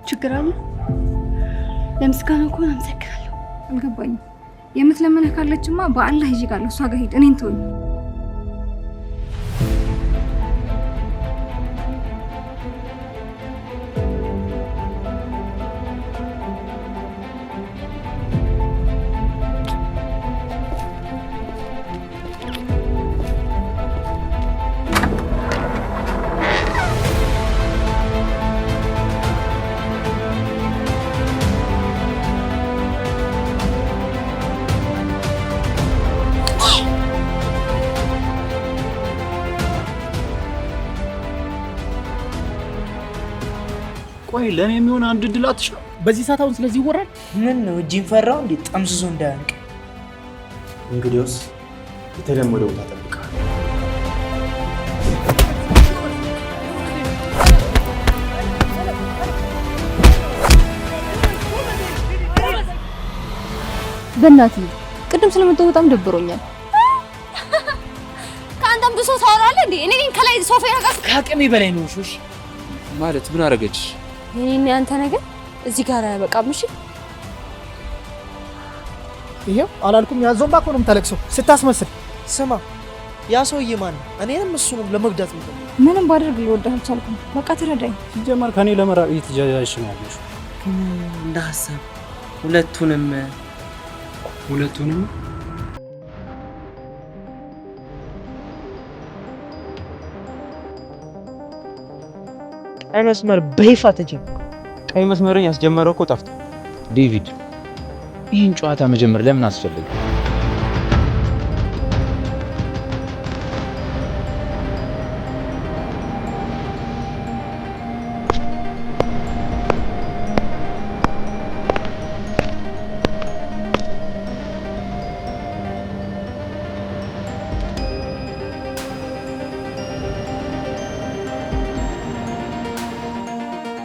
ችግር አለ? ለምስጋናው እኮ አመሰግናለሁ። አልገባኝም። የምትለምንህ ካለችማ በአላህ ይዤ ጋር እሷ ጋር ሂድ። እኔን ተወኝ። ቆይ ለኔ የሚሆን አንድ ድል አትሽ ነው በዚህ ሰዓት አሁን ስለዚህ ይወራል? ምን ነው እጂን ፈራው እንዴ? ጠምዝዞ እንዳያንቅ። እንግዲያውስ የተለመደው ተጠብቃለሁ። በእናትህ ቅድም ስለመጣሁ በጣም ደብሮኛል። ከአንተም ብሶ ታወራለህ እንዴ? እኔ ከላይ ሶፋ ያጋስ ከአቅሜ በላይ ነው። ሾሽ ማለት ምን አረገች? እኔና ያንተ ነገር እዚህ ጋር አያበቃም። እሺ ይሄው አላልኩም? ያዞምባ እኮ ነው የምታለቅሰው ስታስመስል። ስማ፣ ያ ሰውዬ ማን ነው? እኔንም እሱንም ለመግዳት ነው። ምንም ባደርግ ልወድህ አልቻልኩም። በቃ ትረዳኝ። ሲጀመር ከኔ ለመራቅ እየተጃጃልሽ ነው ያለሽው። እንደ ሀሳብ ሁለቱንም ቀይ መስመር በይፋ ተጀመረ። ቀይ መስመርን ያስጀመረው እኮ ጠፍቶ ዴቪድ፣ ይህን ጨዋታ መጀመር ለምን አስፈልገ?